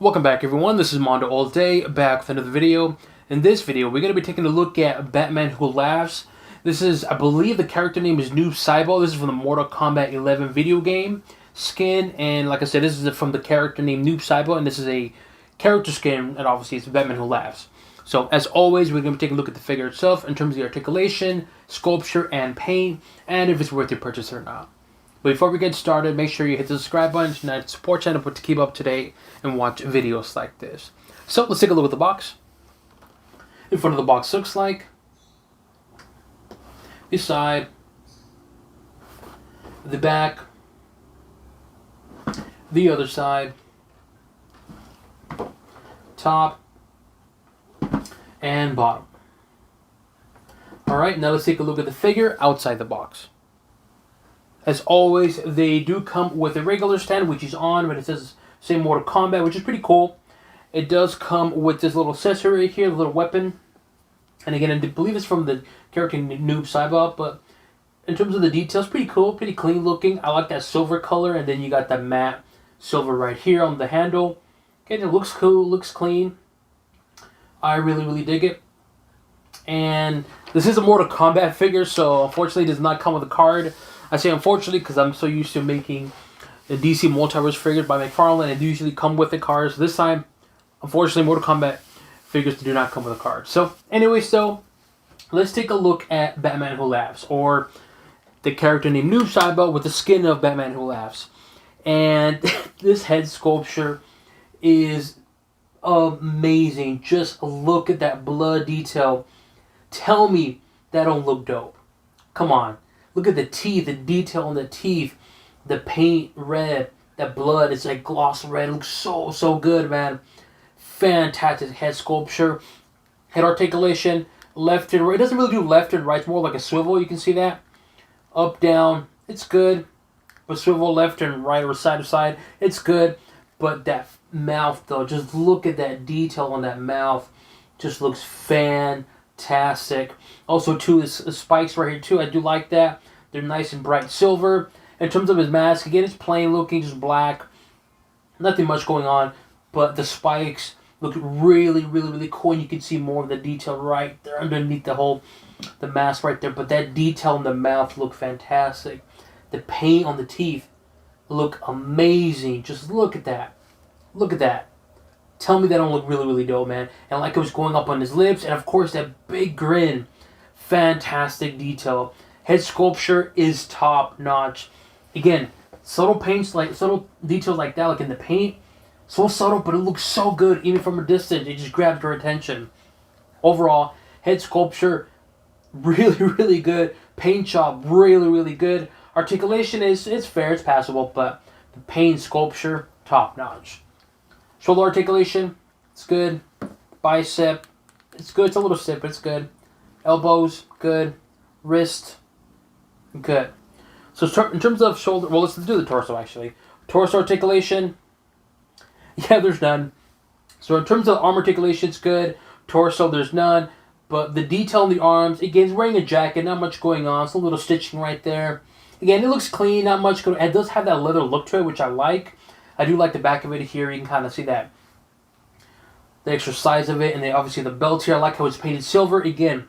Welcome back everyone, this is MandoAllDay, back with another video. In this video, we're going to be taking a look at Batman Who Laughs. This is, I believe the character name is Noob Saibot. This is from the Mortal Kombat 11 video game skin. And like I said, this is from the character named Noob Saibot. And this is a character skin, and obviously it's Batman Who Laughs. So as always, we're going to be taking a look at the figure itself in terms of the articulation, sculpture, and paint, and if it's worth your purchase or not. But before we get started, make sure you hit the subscribe button to support channel to keep up to date and watch videos like this. So let's take a look at the box. In front of the box looks like, the side, the back, the other side, top, and bottom. Alright, now let's take a look at the figure outside the box. As always, they do come with a regular stand, which is on, but it says say Mortal Kombat, which is pretty cool. It does come with this little accessory right here, the little weapon. And again, I believe it's from the character Noob Saibot, but in terms of the details, pretty cool, pretty clean looking. I like that silver color, and then you got that matte silver right here on the handle. Okay, it looks cool, looks clean. I really dig it. And this is a Mortal Kombat figure, so unfortunately it does not come with a card. I say unfortunately because I'm so used to making the DC Multiverse figures by McFarlane, and they usually come with the cards. This time, unfortunately, Mortal Kombat figures do not come with a card. So, anyway, let's take a look at Batman Who Laughs, or the character named Noob Saibot with the skin of Batman Who Laughs. And this head sculpture is amazing. Just look at that blood detail. Tell me that don't look dope. Come on. Look at the teeth, the detail on the teeth, the paint red, that blood is like gloss red. It looks so good, man. Fantastic head sculpture. Head articulation, left and right. It doesn't really do left and right. It's more like a swivel. You can see that. Up, down. It's good. But swivel left and right or side to side. It's good. But that mouth, though, just look at that detail on that mouth. Just looks fantastic. Also, too, the spikes right here, too. I do like that. They're nice and bright silver. In terms of his mask, again, it's plain looking, just black. Nothing much going on. But the spikes look really cool. And you can see more of the detail right there underneath the mask right there. But that detail in the mouth look fantastic. The paint on the teeth look amazing. Just look at that. Look at that. Tell me that don't look really dope, man. And like it was going up on his lips. And of course, that big grin. Fantastic detail. Head sculpture is top notch. Again, subtle details like that, like in the paint. So subtle, but it looks so good. Even from a distance, it just grabs your attention. Overall, head sculpture, really good. Paint job, really good. Articulation it's fair, it's passable, but the paint sculpture, top notch. Shoulder articulation, it's good. Bicep, it's good. It's a little stiff, but it's good. Elbows, good. Wrist, good. So in terms of shoulder, well, let's do the torso actually. Torso articulation, yeah, there's none. So in terms of arm articulation, it's good. Torso, there's none. But the detail on the arms, again, he's wearing a jacket, not much going on. It's a little stitching right there. Again, it looks clean, not much going on. It does have that leather look to it, which I like. I do like the back of it here. You can kind of see that. The extra size of it, and then obviously the belt here. I like how it's painted silver. Again,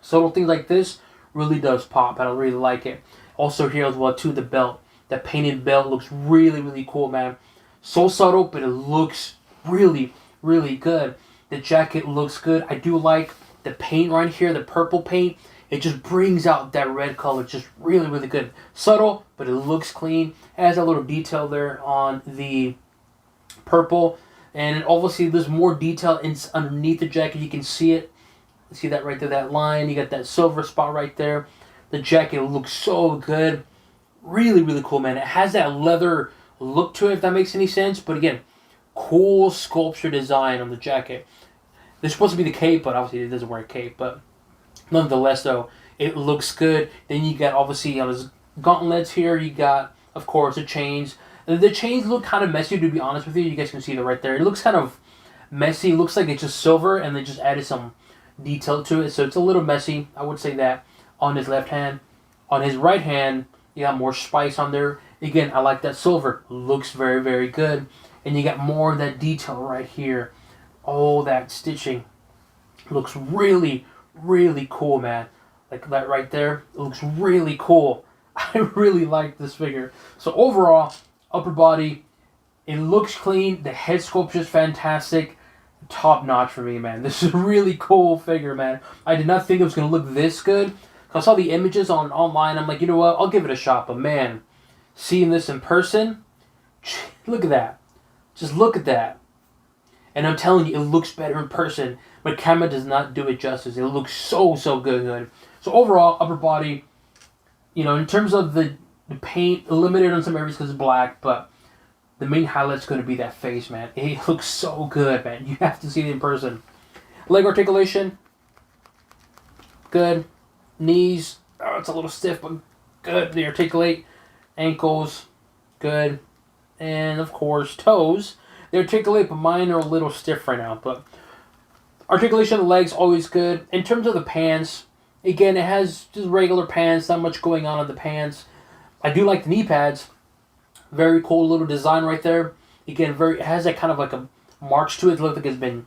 subtle things like this really does pop. I really like it. Also here as well too, the belt. That painted belt looks really cool, man. So subtle, but it looks really good. The jacket looks good. I do like the paint right here, the purple paint. It just brings out that red color. Just really good. Subtle, but it looks clean. It has a little detail there on the purple. And obviously there's more detail underneath the jacket. You can see it. See that right there, that line. You got that silver spot right there. The jacket looks so good. Really cool, man. It has that leather look to it, if that makes any sense. But again, cool sculpture design on the jacket. There's supposed to be the cape, but obviously it doesn't wear a cape. But nonetheless, though, it looks good. Then you got, obviously, on his gauntlets here, you got, of course, the chains. The chains look kind of messy, to be honest with you. You guys can see that right there. It looks kind of messy. It looks like it's just silver, and they just added some detail to it. So it's a little messy, I would say that, on his left hand. On his right hand, you got more spice on there. Again, I like that silver. Looks very good. And you got more of that detail right here. All that stitching looks really, really cool, man. Like that right there, it looks really cool. I really like this figure. So overall, upper body, it looks clean. The head sculpture is fantastic. Top notch for me, man. This is a really cool figure, man. I did not think it was going to look this good. I saw the images online. I'm like, you know what? I'll give it a shot. But man, seeing this in person, look at that. Just look at that. And I'm telling you, it looks better in person. But camera does not do it justice. It looks so good. So overall, upper body, you know, in terms of the paint, limited on some areas because it's black, but the main highlight's going to be that face, man. It looks so good, man. You have to see it in person. Leg articulation, good. Knees, oh, it's a little stiff, but good. They articulate. Ankles, good. And, of course, toes. They articulate, but mine are a little stiff right now. But articulation of the legs, always good. In terms of the pants, again, it has just regular pants. Not much going on in the pants. I do like the knee pads. Very cool little design right there. Again, it has that kind of like a march to it. It looks like it's been,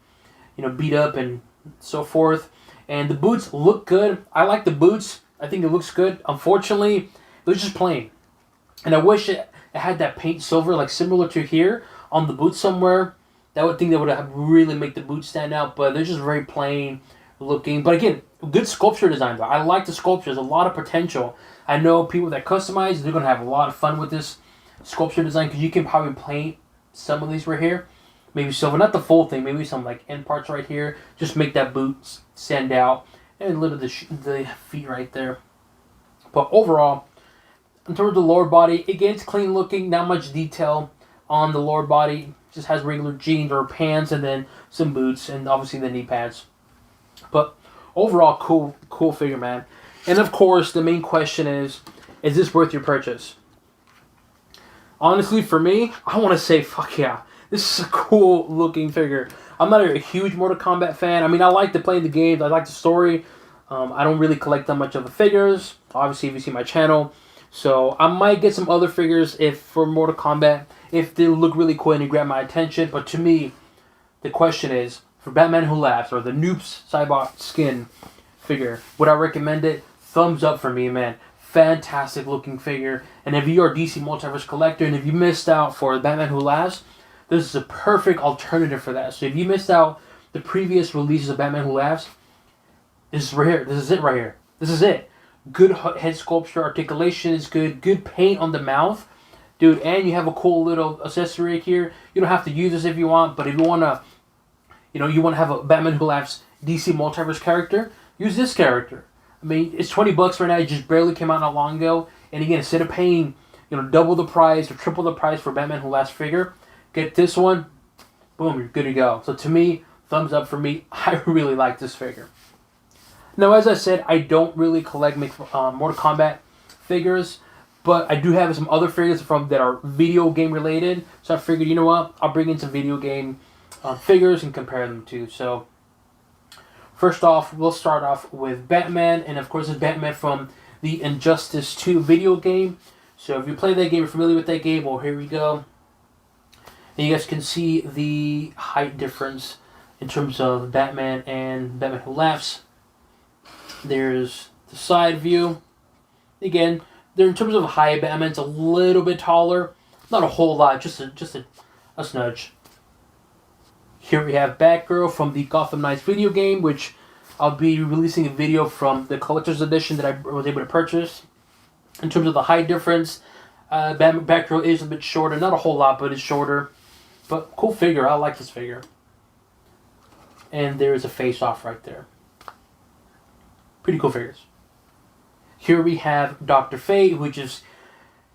you know, beat up and so forth. And the boots look good. I like the boots. I think it looks good. Unfortunately, it was just plain. And I wish it had that paint silver, like similar to here, on the boots somewhere. That would have really make the boots stand out. But they're just very plain looking. But again, good sculpture design though. I like the sculpture. There's a lot of potential. I know people that customize, they're going to have a lot of fun with this sculpture design because you can probably paint some of these right here. Maybe silver, not the full thing, maybe some like end parts right here. Just make that boot stand out. And a little of the feet right there. But overall, in terms of the lower body, again, it's clean looking, not much detail on the lower body. Just has regular jeans or pants and then some boots and obviously the knee pads. But overall, cool figure, man. And of course, the main question is this worth your purchase? Honestly, for me, I want to say, fuck yeah. This is a cool looking figure. I'm not a huge Mortal Kombat fan. I mean, I like to play the games. I like the story. I don't really collect that much of the figures. Obviously, if you see my channel. So, I might get some other figures for Mortal Kombat if they look really cool and they grab my attention. But to me, the question is, for Batman Who Laughs or the Noob Saibot skin figure, would I recommend it? Thumbs up for me, man. Fantastic looking figure. And if you are a DC Multiverse collector and if you missed out for Batman Who Laughs, this is a perfect alternative for that. So if you missed out the previous releases of Batman Who Laughs, this is right here. This is it right here. This is it. Good head sculpture, articulation is good. Good paint on the mouth, dude. And you have a cool little accessory right here. You don't have to use this if you want, but if you wanna, you want to have a Batman Who Laughs DC Multiverse character, use this character. I mean, it's $20 right now. It just barely came out not long ago. And again, instead of paying, double the price or triple the price for Batman Who Laughs figure, get this one. Boom, you're good to go. So to me, thumbs up for me. I really like this figure. Now, as I said, I don't really collect Mortal Kombat figures, but I do have some other figures that are video game related. So I figured, you know what? I'll bring in some video game figures and compare them to. So first off, we'll start off with Batman, and of course, it's Batman from the Injustice 2 video game. So if you play that game, you're familiar with that game, well, here we go. And you guys can see the height difference in terms of Batman and Batman Who Laughs. There's the side view. Again, in terms of height, Batman's a little bit taller. Not a whole lot, just a smudge. Here we have Batgirl from the Gotham Knights video game, which I'll be releasing a video from the collector's edition that I was able to purchase. In terms of the height difference, Batgirl is a bit shorter. Not a whole lot, but it's shorter. But cool figure. I like this figure. And there's a face-off right there. Pretty cool figures. Here we have Dr. Fate, which is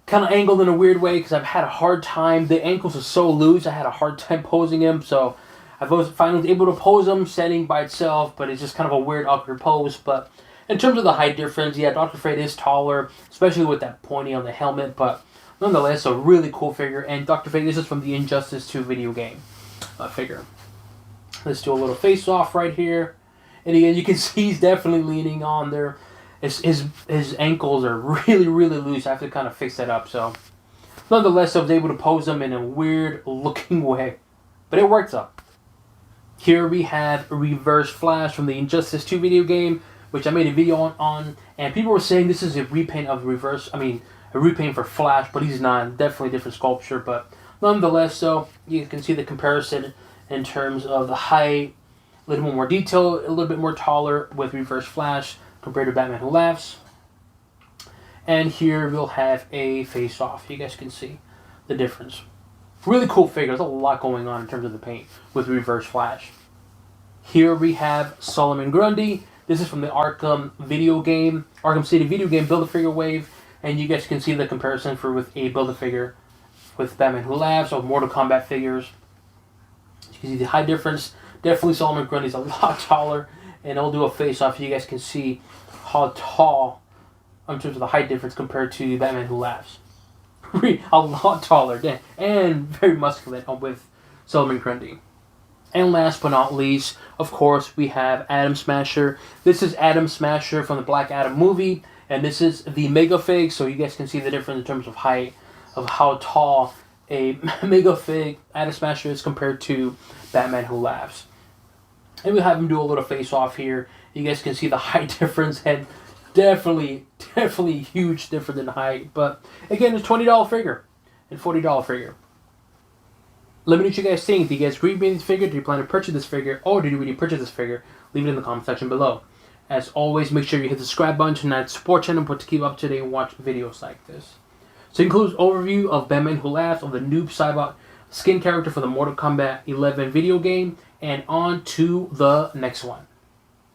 kind of angled in a weird way because I've had a hard time. The ankles are so loose, I had a hard time posing him. So I was finally able to pose him standing by itself, but it's just kind of a weird, awkward pose. But in terms of the height difference, yeah, Dr. Fate is taller, especially with that pointy on the helmet. But nonetheless, a really cool figure. And Dr. Fate, this is from the Injustice 2 video game figure. Let's do a little face-off right here. And again, you can see he's definitely leaning on there. His ankles are really, really loose. I have to kind of fix that up. So Nonetheless, I was able to pose them in a weird looking way. But it works out. Here we have Reverse Flash from the Injustice 2 video game, which I made a video on, and people were saying this is a repaint of a repaint for Flash, but he's not. Definitely a different sculpture, but nonetheless, so you can see the comparison in terms of the height, a little more detail, a little bit more taller with Reverse Flash compared to Batman Who Laughs. And here we'll have a face-off. You guys can see the difference. Really cool figure. There's a lot going on in terms of the paint with Reverse Flash. Here we have Solomon Grundy. This is from the Arkham City video game Build-A-Figure wave. And you guys can see the comparison with a Build-A-Figure with Batman Who Laughs or Mortal Kombat figures. You can see the height difference. Definitely Solomon Grundy's a lot taller. And I'll do a face-off so you guys can see how tall in terms of the height difference compared to Batman Who Laughs. A lot taller and very muscular with Solomon Grundy. And last but not least, of course, we have Atom Smasher. This is Atom Smasher from the Black Adam movie, and this is the Mega Fig, so you guys can see the difference in terms of height, of how tall a Mega Fig Atom Smasher is compared to Batman Who Laughs. And we have him do a little face-off here. You guys can see the height difference, and definitely huge difference in height. But again, it's $20 figure and $40 figure. Let me know what you guys think. Do you guys agree with this figure? Do you plan to purchase this figure? Or did you really purchase this figure? Leave it in the comment section below. As always, make sure you hit the subscribe button to that support channel to keep up to date and watch videos like this. So it includes overview of Batman Who Laughs, of the Noob Saibot skin character for the Mortal Kombat 11 video game, and on to the next one.